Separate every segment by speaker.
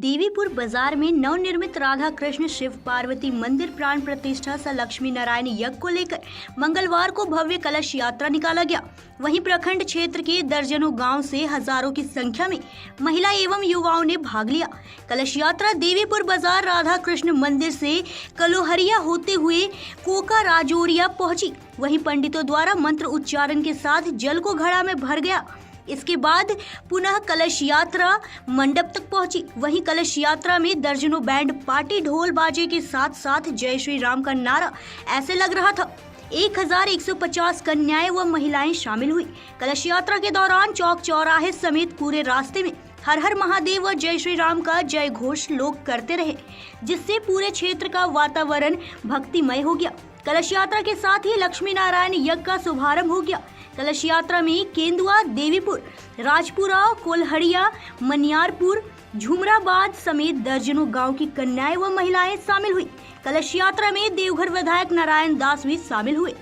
Speaker 1: देवीपुर बाजार में नवनिर्मित राधा कृष्ण शिव पार्वती मंदिर प्राण प्रतिष्ठा सह लक्ष्मी नारायण यज्ञ को लेकर मंगलवार को भव्य कलश यात्रा निकाला गया। वहीं प्रखंड क्षेत्र के दर्जनों गांव से हजारों की संख्या में महिला एवं युवाओं ने भाग लिया। कलश यात्रा देवीपुर बाजार राधा कृष्ण मंदिर से कलोहरिया होते हुए कोका राजौरिया पहुंची। वहीं पंडितों द्वारा मंत्र उच्चारण के साथ जल को घड़ा में भर गया। इसके बाद पुनः कलश यात्रा मंडप तक पहुंची। वहीं कलश यात्रा में दर्जनों बैंड पार्टी ढोल बाजे के साथ साथ जय श्री राम का नारा ऐसे लग रहा था। 1150 कन्याएं व महिलाएं शामिल हुई। कलश यात्रा के दौरान चौक चौराहे समेत पूरे रास्ते में हर हर महादेव व जय श्री राम का जय घोष लोग करते रहे, जिससे पूरे क्षेत्र का वातावरण भक्तिमय हो गया। कलश यात्रा के साथ ही लक्ष्मी नारायण यज्ञ का शुभारंभ हो गया। कलश यात्रा में केंदुआ, देवीपुर, राजपुरा, कोल्हड़िया, मनियारपुर, झुमराबाद समेत दर्जनों गांव की कन्याएं व महिलाएं शामिल हुई। कलश यात्रा में देवघर विधायक नारायण दास भी शामिल हुए।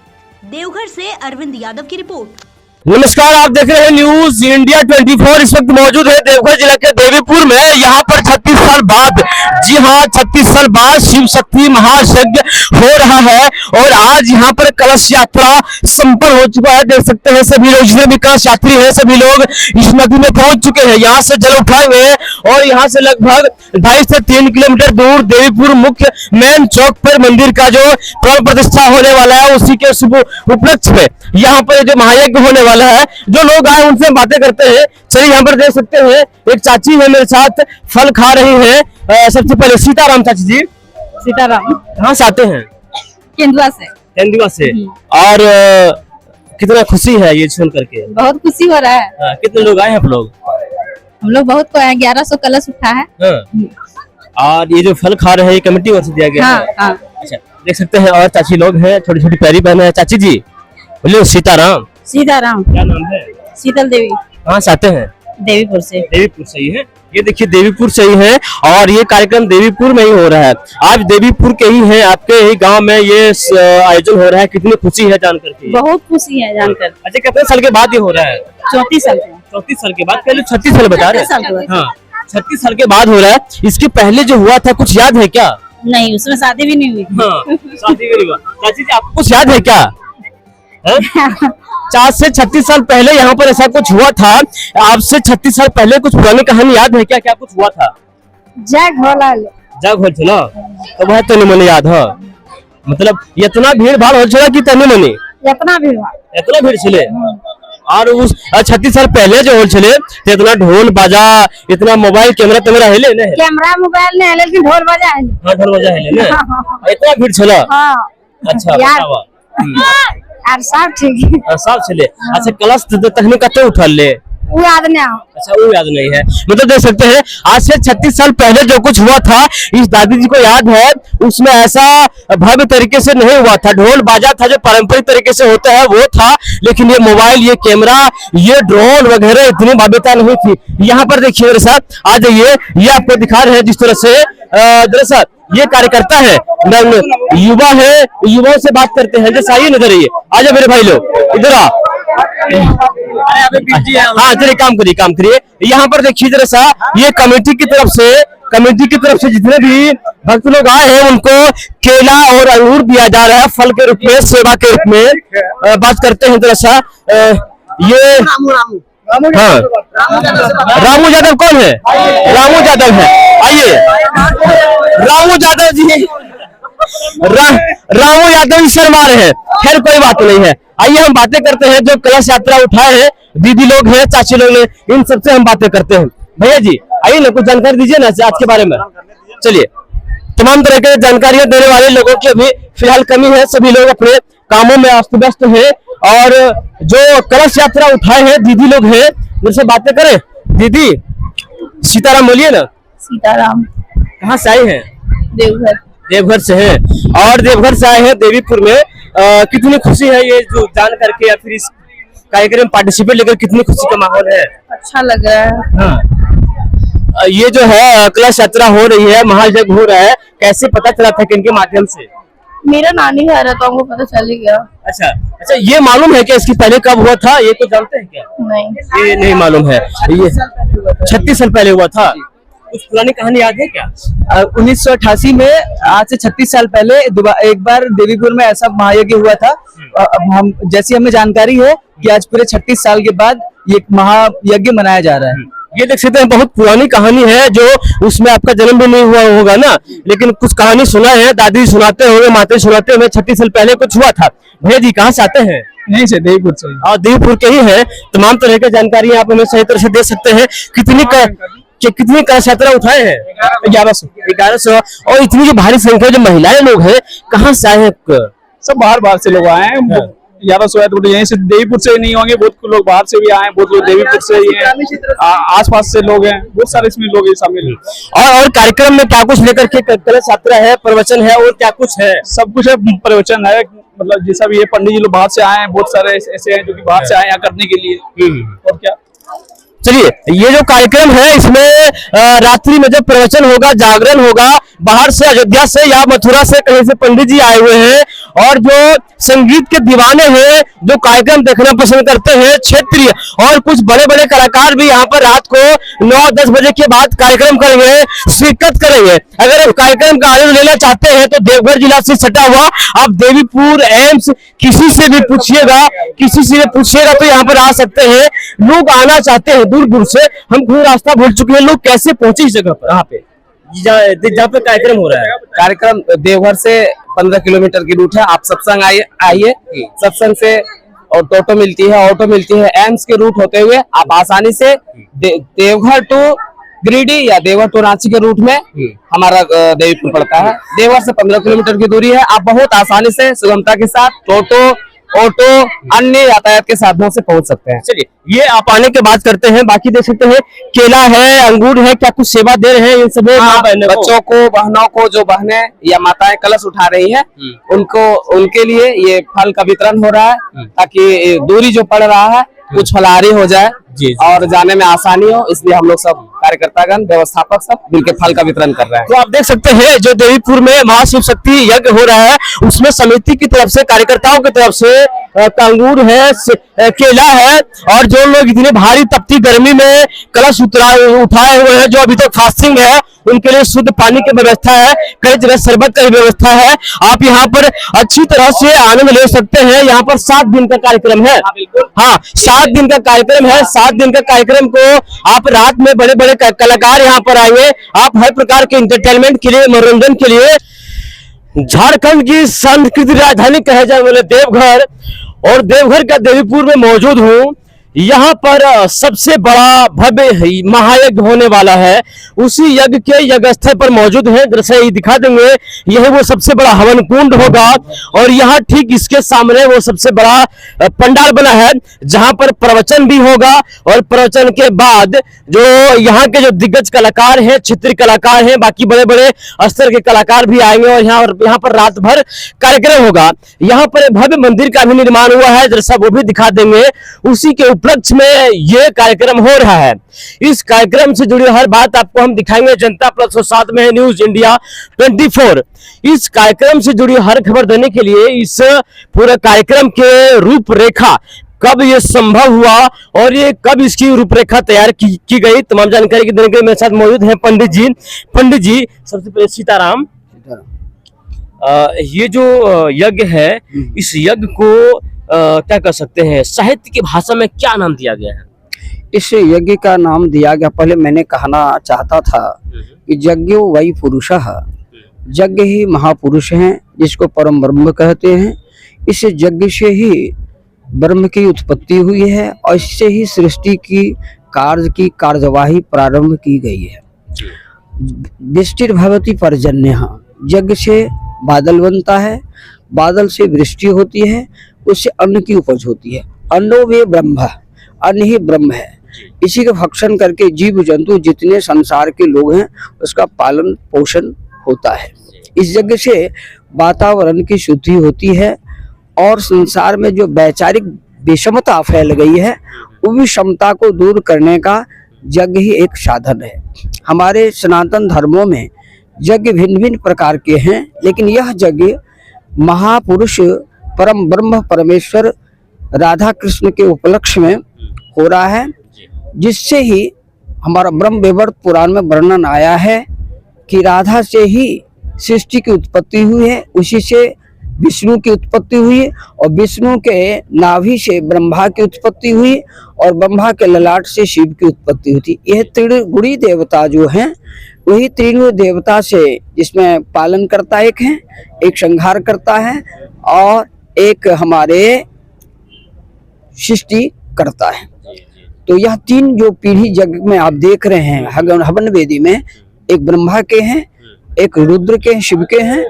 Speaker 1: देवघर से अरविंद यादव की रिपोर्ट।
Speaker 2: नमस्कार, आप देख रहे हैं न्यूज इंडिया 24। इस वक्त मौजूद है देवघर जिला के देवीपुर में। यहाँ पर 36 साल बाद, जी हाँ 36 साल बाद शिव शक्ति महायज्ञ हो रहा है और आज यहाँ पर कलश यात्रा संपन्न हो चुका है। देख सकते हैं सभी लोग, जितने भी कलश यात्री हैं सभी लोग इस नदी में पहुंच चुके हैं। यहाँ से जल उठाएंगे और यहाँ से लगभग 2.5 से 3 किलोमीटर दूर देवीपुर मुख्य मेन चौक पर मंदिर का जो प्राण प्रतिष्ठा होने वाला है, उसी के शुभ उपलक्ष्य में यहाँ पर जो महायज्ञ होने वाला है, जो लोग आए उनसे बातें करते हैं। चलिए, यहाँ पर देख सकते हैं एक चाची है मेरे साथ, फल खा रही है। सबसे पहले सीताराम चाची जी।
Speaker 3: सीताराम।
Speaker 2: कहाँ से आते हैं?
Speaker 3: केंदुआ से।
Speaker 2: केंदुआ से। और कितना खुशी है ये सुन करके? बहुत
Speaker 3: खुशी हो रहा है।
Speaker 2: कितने लोग आए हैं आप लोग?
Speaker 3: हम लोग बहुत को आए, 1100 कलश उठा है।
Speaker 2: और ये जो फल खा रहे हैं कमेटी ओर से दिया गया है? अच्छा, देख सकते हैं और चाची लोग हैं, छोटी छोटी प्यारी बहन है। चाची जी बोलिए सीताराम।
Speaker 3: सीताराम।
Speaker 2: क्या नाम है?
Speaker 3: शीतल देवी।
Speaker 2: कहाँ से आते हैं?
Speaker 3: देवीपुर से।
Speaker 2: देवीपुर से ही है। ये देखिए देवीपुर से ही है और ये कार्यक्रम देवीपुर में ही हो रहा है। आज देवीपुर के ही है, आपके ही गांव में ये आयोजन हो रहा है। कितनी खुशी है जानकर के?
Speaker 3: बहुत खुशी है जानकर।
Speaker 2: अच्छा, कितने साल के बाद ये हो रहा है?
Speaker 3: 34 साल।
Speaker 2: 34 साल के बाद? पहले 36 साल बता रहे हैं। हाँ, 36 साल के बाद हो रहा है। इसके पहले जो हुआ था कुछ याद है क्या?
Speaker 3: नहीं, उसमें शादी भी नहीं हुई।
Speaker 2: हाँ, शादी भी नहीं हुआ। चाची जी, आपको कुछ याद है क्या? 4 से 36 साल पहले यहाँ पर ऐसा कुछ हुआ था। आपसे 36 साल पहले कुछ पुरानी कहानी याद है क्या? क्या कुछ हुआ था?
Speaker 3: जग
Speaker 2: हो चला तो वह तनी मनी याद है। मतलब इतना भीड़ भाड़ हो चला कि तनी मनी
Speaker 3: इतना
Speaker 2: भीड़ चले। और उस 36 साल पहले जो होल चले तो इतना ढोल बाजा, इतना मोबाइल कैमरा हिले नहीं?
Speaker 3: कैमरा मोबाइल नहीं, लेकिन ढोल बाजा है।
Speaker 2: हाँ, ढोल बाजा हिले नहीं? इतना भीड़ चला। अच्छा,
Speaker 3: यार सब ठीक है।
Speaker 2: सब चले। अच्छा, कलश तखनी कते उठल ले?
Speaker 3: वो याद नहीं।
Speaker 2: अच्छा, वो याद नहीं है। मतलब देख सकते हैं आज से 36 साल पहले जो कुछ हुआ था इस दादी जी को याद है। उसमें ऐसा भव्य तरीके से नहीं हुआ था। ढोल बाजा था जो पारंपरिक तरीके से होता है वो था, लेकिन ये मोबाइल, ये कैमरा, ये ड्रोन वगैरह इतनी भव्यता नहीं थी। यहाँ पर देखिए मेरे साथ, आ जाइए, ये आपको दिखा रहे हैं जिस तरह से। दरअसल ये कार्यकर्ता है, युवा है, युवाओं से बात करते हैं। जैसा आइए नजर आइए, आजा मेरे भाई लोग इधर आ। हाँ, चलिए काम करिए। यहाँ पर देखिए जरा सा, ये कमेटी की तरफ से जितने भी भक्त लोग आए हैं उनको केला और अंगूर दिया जा रहा है फल के रूप में, सेवा के रूप में। बात करते हैं जरा सा। ये हाँ, रामू यादव कौन है? रामू यादव है। आइए, रामू यादव जी। रामू यादव ही शर्मा रहे हैं। खैर कोई बात नहीं है। आइए हम बातें करते हैं जो कलश यात्रा उठाए हैं, दीदी लोग हैं, चाची लोग हैं, इन सबसे हम बातें करते हैं। भैया जी आइए ना, कुछ जानकारी दीजिए ना आज के बारे में। चलिए, तमाम तरह के जानकारियां देने वाले लोगों की अभी फिलहाल कमी है। सभी लोग अपने कामों में अस्त व्यस्त है और जो कलश यात्रा उठाए हैं दीदी लोग हैं, उनसे बातें करें। दीदी सीताराम बोलिए ना। सीताराम। कहाँ से आए हैं? देवघर से हैं। और देवघर से आए हैं देवीपुर में। कितनी खुशी है ये जो जान करके, या फिर इस कार्यक्रम में पार्टिसिपेट लेकर कितनी खुशी का माहौल है?
Speaker 3: अच्छा लग रहा है।
Speaker 2: हाँ, ये जो है कलश यात्रा हो रही है, महायज्ञ हो रहा है, कैसे पता चला था किनके माध्यम से?
Speaker 3: मेरा नानी घर है तो हमको पता चल गया।
Speaker 2: अच्छा, ये मालूम है कि इसकी पहले कब हुआ था? ये तो जानते हैं क्या?
Speaker 3: नहीं,
Speaker 2: ये नहीं मालूम है। ये 36 साल पहले हुआ था। कुछ पुरानी कहानी याद है क्या?
Speaker 4: 1988 में आज से 36 साल पहले एक बार देवीपुर में ऐसा महायज्ञ हुआ था। अब हम जैसी हमें जानकारी है कि आज पूरे 36 साल के बाद ये महायज्ञ मनाया जा रहा है।
Speaker 2: ये देख सकते हैं बहुत पुरानी कहानी है, जो उसमें आपका जन्म भी नहीं हुआ होगा ना, लेकिन कुछ कहानी सुना है, दादी सुनाते होंगे, माता सुनाते होंगे। 36 साल पहले कुछ हुआ था। भैया जी कहाँ से आते हैं?
Speaker 4: नहीं से देवीपुर से।
Speaker 2: और देवीपुर के ही है। तमाम तरह की जानकारी आप हमें सही तरह से दे सकते हैं। कितनी कलश यात्रा उठाए हैं? 1100। और इतनी जो भारी संख्या जो महिलाएं लोग हैं, कहाँ से आए हैं?
Speaker 4: सब बाहर से लोग आए हैं। 1100 है तो यहीं से देवीपुर से नहीं होंगे, बहुत लोग बाहर से भी आए हैं, बहुत लोग देवीपुर से ही हैं, आसपास से लोग हैं, बहुत सारे इसमें लोग शामिल हैं।
Speaker 2: और कार्यक्रम में क्या कुछ लेकर के कलश यात्रा है, प्रवचन है और क्या कुछ है?
Speaker 4: सब कुछ है, प्रवचन है, मतलब जैसा भी ये पंडित जी लोग बाहर से आए हैं, बहुत सारे ऐसे हैं जो कि बाहर से आए हैं करने के लिए। और क्या,
Speaker 2: चलिए ये जो कार्यक्रम है इसमें रात्रि में जब प्रवचन होगा, जागरण होगा, बाहर से अयोध्या से या मथुरा से कहीं से पंडित जी आए हुए हैं और जो संगीत के दीवाने हैं, जो कार्यक्रम देखना पसंद करते हैं, क्षेत्रीय और कुछ बड़े बड़े कलाकार भी यहाँ पर रात को 9-10 बजे के बाद कार्यक्रम करेंगे, शिरकत करेंगे। अगर आप कार्यक्रम का आनंद लेना चाहते हैं तो देवघर जिला से सटा हुआ आप देवीपुर एम्स किसी से भी पूछिएगा तो यहाँ पर आ सकते हैं। लोग आना चाहते हैं दूर दूर से, हम खुद रास्ता भूल चुके हैं, लोग कैसे पहुंचे इस जगह पर, यहाँ पे जहाँ पे कार्यक्रम हो रहा है?
Speaker 4: कार्यक्रम देवघर से 15 किलोमीटर की रूट है। आप सत्संग आइए, सत्संग से और ऑटो मिलती है, एम्स के रूट होते हुए आप आसानी से देवघर टू गिरिडीह या देवघर टू रांची के रूट में हमारा देवीपुर पड़ता है। देवघर से 15 किलोमीटर की दूरी है। आप बहुत आसानी से सुगमता के साथ ऑटो अन्य यातायात के साधनों से पहुंच सकते हैं।
Speaker 2: चलिए ये आप आने के बाद करते हैं। बाकी देख सकते हैं केला है, अंगूर है, क्या कुछ सेवा दे रहे हैं इन सभी
Speaker 4: बच्चों को, बहनों को, जो बहनें या माताएं कलश उठा रही हैं, उनके लिए ये फल का वितरण हो रहा है, ताकि दूरी जो पड़ रहा है कुछ फलहारी हो जाए और जाने में आसानी हो, इसलिए हम लोग सब कार्यकर्तागण, व्यवस्थापक सब मिलकर फल का वितरण कर रहे हैं।
Speaker 2: तो आप देख सकते हैं जो देवीपुर में महाशिव शक्ति यज्ञ हो रहा है, उसमें समिति की तरफ से, कार्यकर्ताओं की तरफ से अंगूर है, केला है, और जो लोग इतनी भारी तपती गर्मी में कलश उठाए हुए हैं, जो अभी तक फास्टिंग है, उनके लिए शुद्ध पानी की व्यवस्था है, कई जगह शरबत की व्यवस्था है। आप यहाँ पर अच्छी तरह से आनंद ले सकते हैं। यहाँ पर 7 दिन का कार्यक्रम है। हाँ, 7 दिन का कार्यक्रम है। 7 दिन का कार्यक्रम को आप रात में बड़े बड़े कलाकार यहाँ पर आएंगे। आप हर प्रकार के इंटरटेनमेंट के लिए, मनोरंजन के लिए झारखंड की सांस्कृतिक राजधानी कहे जाने वाले देवघर और देवघर का देवीपुर में मौजूद हूँ। यहाँ पर सबसे बड़ा भव्य महायज्ञ होने वाला है। उसी यज्ञ के यज्ञ स्थल पर मौजूद है। दरअसल दिखा देंगे, यह वो सबसे बड़ा हवन कुंड होगा और यहाँ ठीक इसके सामने वो सबसे बड़ा पंडाल बना है, जहाँ पर प्रवचन भी होगा और प्रवचन के बाद जो यहाँ के जो दिग्गज कलाकार हैं, क्षेत्रीय कलाकार हैं, बाकी बड़े बड़े स्तर के कलाकार भी आएंगे और यहाँ पर रात भर कार्यक्रम होगा। यहाँ पर भव्य मंदिर का भी निर्माण हुआ है, दरअसल वो भी दिखा देंगे। उसी के उपलक्ष्य में ये कार्यक्रम हो रहा है। इस कार्यक्रम से जुड़ी हर बात आपको हम दिखाएंगे। जनता प्लस और साथ में है न्यूज इंडिया 24। इस कार्यक्रम से जुड़ी हर खबर देने के लिए इस पूरे कार्यक्रम के रूपरेखा, कब ये संभव हुआ और ये कब इसकी रूपरेखा तैयार की गई, तमाम जानकारी देने के लिए मेरे साथ मौजूद है पंडित जी। सबसे पहले सीताराम, ये जो यज्ञ है, इस यज्ञ को क्या कर सकते हैं, साहित्य की भाषा में क्या नाम दिया गया है?
Speaker 5: इस यज्ञ का नाम दिया गया, पहले मैंने कहना चाहता था कि यज्ञो वही पुरुषः, यज्ञ ही महापुरुष हैं, जिसको परम ब्रह्म कहते हैं। इस यज्ञ से ही ब्रह्म की उत्पत्ति हुई है और इससे ही सृष्टि की कार्यवाही प्रारंभ की गई है। वृष्टिर्भवति पर्जन्यः, यज्ञ से बादल बनता है, बादल से वृष्टि होती है, उससे अन्न की उपज होती है। अन्नो वे ब्रह्म, अन्न ही ब्रह्म है। इसी का भक्षण करके जीव जंतु जितने संसार के लोग हैं उसका पालन पोषण होता है। इस यज्ञ से वातावरण की शुद्धि होती है और संसार में जो वैचारिक विषमता फैल गई है, वो विषमता को दूर करने का यज्ञ ही एक साधन है। हमारे सनातन धर्मों में यज्ञ भिन्न भिन्न प्रकार के हैं, लेकिन यह यज्ञ महापुरुष परम ब्रह्म परमेश्वर राधा कृष्ण के उपलक्ष्य में हो रहा है, जिससे ही हमारा ब्रह्म वैवर्त पुराण में वर्णन आया है कि राधा से ही सृष्टि की उत्पत्ति हुई है, उसी से विष्णु की उत्पत्ति हुई और विष्णु के नाभि से ब्रह्मा की उत्पत्ति हुई और ब्रह्मा के ललाट से शिव की उत्पत्ति हुई थी। यह त्रिगुणी देवता जो हैं वही तीनों देवता से, जिसमें पालन करता एक है, एक संहार करता है और एक हमारे सृष्टि करता है। तो यह तीन जो पीढ़ी जग में आप देख रहे हैं हवन वेदी में, एक ब्रह्मा के हैं, एक रुद्र के हैं, शिव के हैं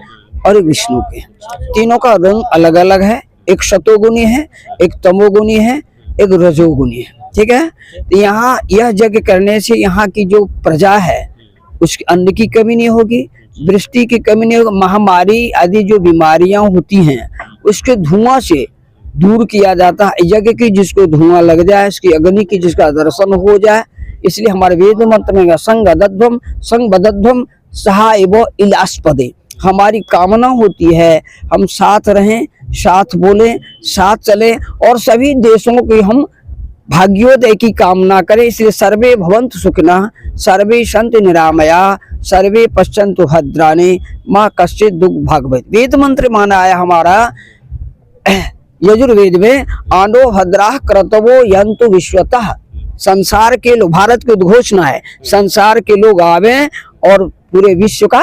Speaker 5: और एक विष्णु के हैं। तीनों का रंग अलग अलग है, एक सतोगुणी है, एक तमोगुणी है, एक रजोगुणी है। ठीक है, तो यहाँ यह यज्ञ करने से यहाँ की जो प्रजा है उसकी अन्न की कमी नहीं होगी, वृष्टि की कमी नहीं होगी, महामारी आदि जो बीमारियां होती हैं उसके धुआं से दूर किया जाता है। यज्ञ की जिसको धुआं लग जाए, इसकी अग्नि की जिसका दर्शन हो जाए, इसलिए हमारे वेद मंत्र में संग बदध्वम सहायव इलास्पदे, हमारी कामना होती है हम साथ रहें, साथ बोलें, साथ चलें और सभी देशों की हम भाग्योदय की कामना करें। इसलिए सर्वे भवन्तु सुखिनः, सर्वे सन्तु निरामया, सर्वे पश्यन्तु भद्राणि, माँ कश्चित् दुःख भाग् भवेत्। वेद मंत्र माना है हमारा यजुर्वेद में, आनो भद्राः क्रतवो यन्तु विश्वतः, संसार के लोग, भारत की उद्घोषणा है, संसार के लोग आवे और पूरे विश्व का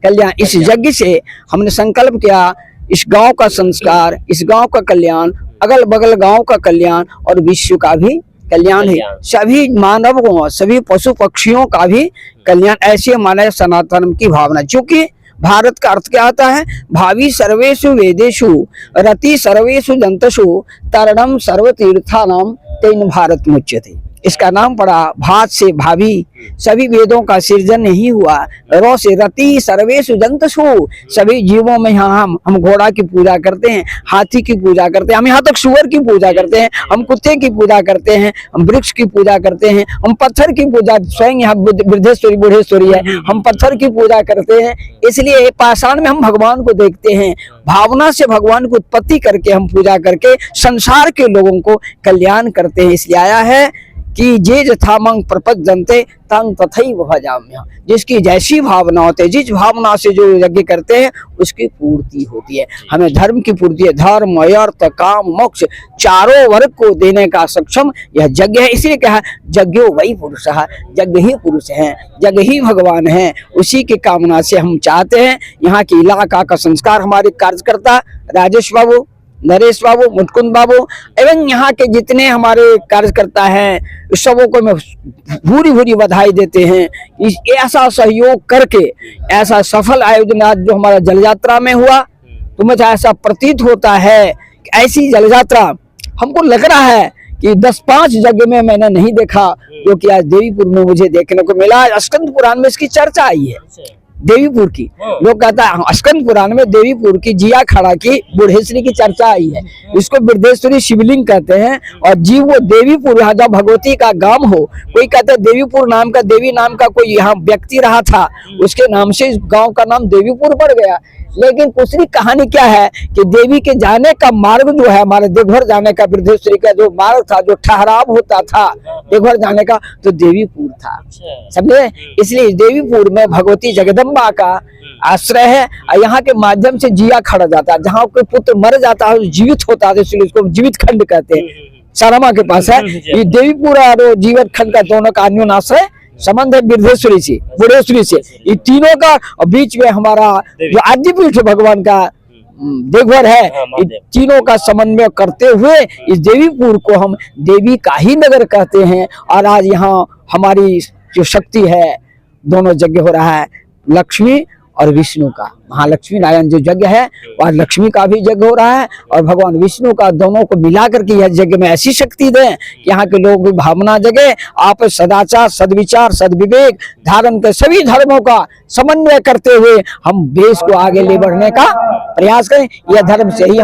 Speaker 5: कल्याण। इस यज्ञ से हमने संकल्प किया, इस गांव का संस्कार, इस गांव का कल्याण, अगल बगल गांव का कल्याण और विश्व का भी कल्याण है, सभी मानवों, सभी पशु पक्षियों का भी कल्याण। ऐसे माना सनातन की भावना। क्योंकि भारत का अर्थ क्या आता है, भावी सर्वेषु वेदेषु रति सर्वेषु जंतुषु तरणम सर्वतीर्थानाम तेन भारत मुच्यते। इसका नाम पड़ा भात से भावी, सभी वेदों का सृजन नहीं हुआ, रो से रति सर्वेषु जंतुषु, सभी जीवों में यहाँ हम घोड़ा की पूजा करते हैं, हाथी की पूजा करते हैं, हम यहाँ तक सुअर की पूजा करते हैं, हम कुत्ते की पूजा करते हैं, हम वृक्ष की पूजा करते हैं, हम पत्थर की पूजा, स्वयं यहाँ वृद्धेश्वरी बुढ़ेश्वरी है, हम पत्थर की पूजा करते हैं। इसलिए पाषाण में हम भगवान को देखते हैं, भावना से भगवान की उत्पत्ति करके हम पूजा करके संसार के लोगों को कल्याण करते हैं। इसलिए आया है कि जे यथामंग प्रपद्यन्ते तं तथैव भजाम्यहम्, जिसकी जैसी भावना होती है, जिस भावना से जो यज्ञ करते हैं उसकी पूर्ति होती है। हमें धर्म की पूर्ति है, धर्म अर्थ काम मोक्ष चारों वर्ग को देने का सक्षम यह यज्ञ है। इसलिए कहा यज्ञो वही पुरुष है, यज्ञ ही पुरुष है, यज्ञ ही भगवान है। उसी की कामना से हम चाहते हैं यहाँ की इलाका का संस्कार हमारे कार्यकर्ता राजेश बाबू, नरेश बाबू, मुटकुंद बाबू एवं यहाँ के जितने हमारे कार्यकर्ता हैं सबों को मैं भूरी भूरी बधाई देते हैं। ऐसा सहयोग करके ऐसा सफल आयोजन आज जो हमारा जल यात्रा में हुआ, तो मुझे ऐसा प्रतीत होता है कि ऐसी जल यात्रा हमको लग रहा है कि 10-5 जगह में मैंने नहीं देखा, जो कि आज देवीपुर में मुझे देखने को मिला। स्कंद पुराण में इसकी चर्चा आई है, देवीपुर की। लोग कहता है स्कंद पुराण में देवीपुर की जिया खड़ा की बुढ़ेश्वरी की चर्चा आई है। इसको बुढ़ेश्वरी शिवलिंग कहते हैं और जीव वो देवीपुर, यहाँ जब भगवती का गांव हो, कोई कहता है देवीपुर नाम का, देवी नाम का कोई यहाँ व्यक्ति रहा था, उसके नाम से इस गांव का नाम देवीपुर पड़ गया। लेकिन दूसरी कहानी क्या है कि देवी के जाने का मार्ग जो है, हमारे देवघर जाने का, बुढ़ेश्वरी का जो मार्ग था, जो ठहराव होता था देवघर जाने का, तो देवीपुर था, समझे। इसलिए देवीपुर में भगवती जगदम्बा का आश्रय है और यहाँ के माध्यम से जिया खड़ा जाता है। जहाँ कोई पुत्र मर जाता है जीवित होता है, इसलिए उसको जीवित खंड कहते हैं। सारमा के पास है ये देवीपुर और जीवित खंड का दोनों का अन्योन्य आश्रय संबंध है बुढ़ेश्वरी से, बुढ़ेश्वरी से। ये तीनों का बीच में हमारा जो आद्यपीठ भगवान का देवघर है, तीनों का समन्वय करते हुए इस देवीपुर को हम देवी का ही नगर कहते हैं। और आज यहाँ हमारी जो शक्ति है, दोनों यज्ञ हो रहा है, लक्ष्मी और विष्णु का। महालक्ष्मी नारायण जो यज्ञ है वह लक्ष्मी का भी यज्ञ हो रहा है और भगवान विष्णु का, दोनों को मिलाकर के यह यज्ञ में ऐसी शक्ति दें कि यहाँ के लोगों की भावना जगे, आप सदाचार, सद्विचार, सद्विवेक धारण कर सभी धर्मों का समन्वय करते हुए हम देश को आगे ले बढ़ने का प्रयास करें। यह धर्म से ही हम